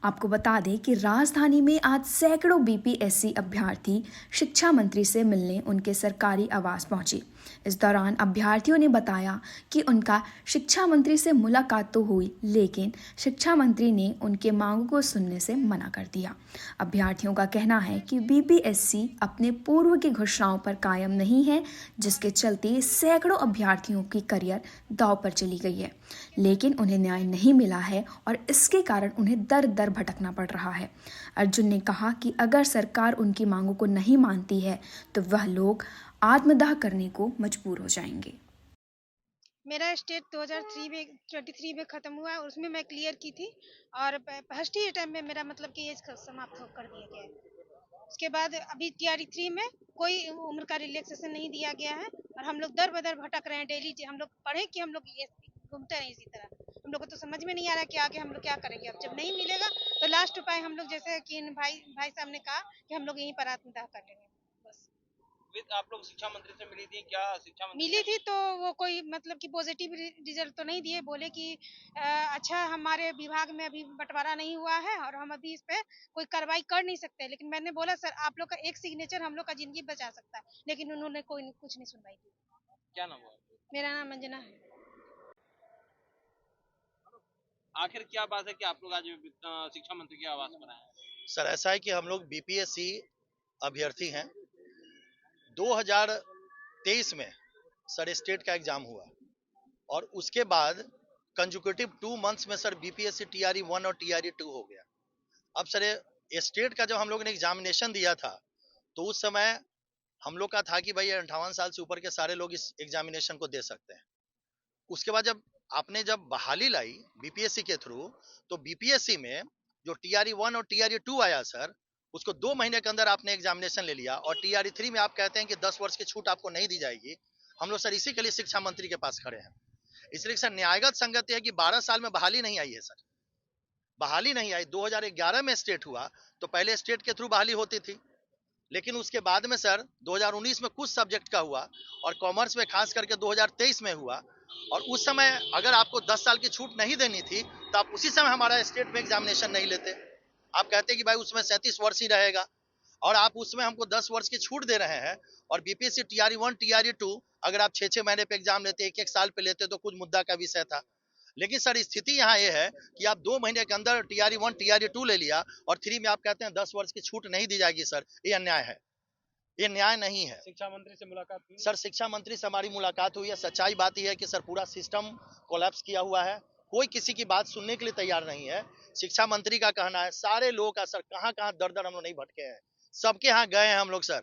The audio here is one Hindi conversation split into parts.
आपको बता दें कि राजधानी में आज सैकड़ों बीपीएससी अभ्यर्थी शिक्षा मंत्री से मिलने उनके सरकारी आवास पहुंचे। इस दौरान अभ्यर्थियों ने बताया कि उनका शिक्षा मंत्री से मुलाकात तो हुई, लेकिन शिक्षा मंत्री ने उनके मांगों को सुनने से मना कर दिया। अभ्यर्थियों का कहना है कि बीपीएससी अपने पूर्व की घोषणाओं पर कायम नहीं है, जिसके चलते सैकड़ों अभ्यर्थियों की करियर दांव पर चली गई है, लेकिन उन्हें न्याय नहीं मिला है और इसके कारण उन्हें दर दर भटकना पड़ रहा है। अर्जुन ने कहा कि अगर सरकार उनकी मांगों को नहीं मानती है तो वह लोग आत्मदाह करने को मजबूर हो जाएंगे। मेरा स्टेट 2023 में ख़त्म हुआ और उसमें मैं क्लियर की थी और फर्स्ट ही टाइम में मेरा मतलब कि एज समाप्त कर दिया गया है। उसके बाद अभी टीआरई 3 में कोई उम्र का रिलैक्सेशन नहीं दिया गया है और हम लोग दर बदर भटक रहे हैं। डेली हम लोग पढ़े कि हम लोग ये घूमते हैं इसी तरह। हम लोग को तो समझ में नहीं आ रहा कि आगे हम लोग क्या करेंगे। अब जब नहीं मिलेगा तो लास्ट उपाय हम लोग, जैसे कि भाई साहब ने कहा कि हम लोग यहीं पर आत्मदाह कर लेंगे। आप लोग शिक्षा मंत्री से मिली थी क्या? शिक्षा मंत्री मिली थी तो वो कोई मतलब कि पॉजिटिव रिजल्ट तो नहीं दिए। बोले कि अच्छा हमारे विभाग में अभी बंटवारा नहीं हुआ है और हम अभी इस पे कोई कार्रवाई कर नहीं सकते। लेकिन मैंने बोला सर आप लोग का एक सिग्नेचर हम लोग का जिंदगी बचा सकता है, लेकिन उन्होंने कुछ नहीं सुनवाई की। क्या नाम हुआ? मेरा नाम अंजना है। आखिर क्या बात है कि आप लोग आज शिक्षा मंत्री के आवास पर आए? सर ऐसा है कि हम लोग बीपीएससी अभ्यर्थी हैं। 2023 में सर स्टेट का एग्जाम हुआ और उसके बाद कंजुकेटिव 2 मंथ्स में सर बीपीएससी टीआरई 1 और टीआरई 2 हो गया। अब सर स्टेट का जब हम लोगों ने एग्जामिनेशन दिया था तो उस समय हम लोग का था कि भाई 58 साल से ऊपर के सारे लोग इस एग्जामिनेशन को दे सकते हैं। उसके बाद जब आपने जब बहाली लाई बीपीएससी के थ्रू, तो बीपीएससी में जो टीआरई 1 और टीआरई 2 आया सर, उसको 2 महीने के अंदर आपने एग्जामिनेशन ले लिया और टीआरई 3 में आप कहते हैं कि 10 वर्ष की छूट आपको नहीं दी जाएगी। हम लोग सर इसी के लिए शिक्षा मंत्री के पास खड़े हैं। इसलिए सर न्यायगत संगति है कि 12 साल में बहाली नहीं आई है सर, बहाली नहीं आई। 2011 में स्टेट हुआ तो पहले स्टेट के थ्रू बहाली होती थी, लेकिन उसके बाद में सर 2019 में कुछ सब्जेक्ट का हुआ और कॉमर्स में खास करके 2023 में हुआ। और उस समय अगर आपको 10 साल की छूट नहीं देनी थी तो आप उसी समय हमारा स्टेट में एग्जामिनेशन नहीं लेते। आप कहते कि भाई उसमें 37 वर्ष ही रहेगा और आप उसमें हमको 10 वर्ष की छूट दे रहे हैं। और बीपीएससी टीआरई 1 टीआरई 2 अगर आप 6-6 महीने पे एग्जाम लेते, 1-1 साल पे लेते तो कुछ मुद्दा का विषय था। लेकिन सर स्थिति यहाँ ये है कि आप 2 महीने के अंदर टीआरई 1 टीआरई 2 ले लिया और 3 में आप कहते हैं 10 वर्ष की छूट नहीं दी जाएगी। सर ये अन्याय है, ये न्याय नहीं है। शिक्षा मंत्री से मुलाकात हुई? सर शिक्षा मंत्री से हमारी मुलाकात हुई है। सच्चाई बात यह है कि सर पूरा सिस्टम कोलैप्स किया हुआ है, कोई किसी की बात सुनने के लिए तैयार नहीं है। शिक्षा मंत्री का कहना है सारे लोग का सर कहाँ कहाँ दर दर हम लोग नहीं भटके हैं, सबके यहाँ गए हैं हम लोग सर।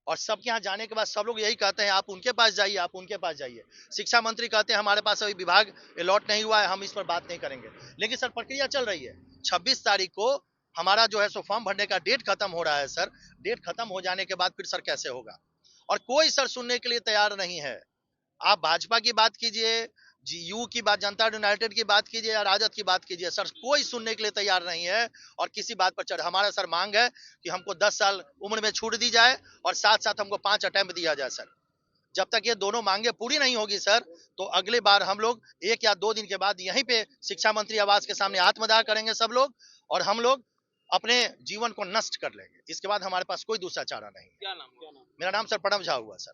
और सबके यहाँ जाने के बाद सब लोग यही कहते हैं आप उनके पास जाइए, आप उनके पास जाइए। शिक्षा मंत्री कहते हैं हमारे पास अभी विभाग अलॉट नहीं हुआ है, हम इस पर बात नहीं करेंगे। लेकिन सर प्रक्रिया चल रही है। 26 तारीख को हमारा जो है सो फॉर्म भरने का डेट खत्म हो रहा है सर। डेट खत्म हो जाने के बाद फिर सर कैसे होगा, और कोई सर सुनने के लिए तैयार नहीं है। आप भाजपा की बात कीजिए, जीयू की बात, जनता यूनाइटेड की बात कीजिए या राजद की बात कीजिए, सर कोई सुनने के लिए तैयार नहीं है। और किसी बात पर चढ़ हमारा सर मांग है कि हमको 10 साल उम्र में छूट दी जाए और साथ साथ हमको 5 अटेम्प्ट दिया जाए सर। जब तक ये दोनों मांगे पूरी नहीं होगी सर, तो अगले बार हम लोग 1 या 2 दिन के बाद यहीं पे शिक्षा मंत्री आवास के सामने आत्मदाह करेंगे सब लोग, और हम लोग अपने जीवन को नष्ट कर लेंगे। इसके बाद हमारे पास कोई दूसरा चारा नहीं। क्या नाम? मेरा नाम सर प्रणव झा हुआ सर।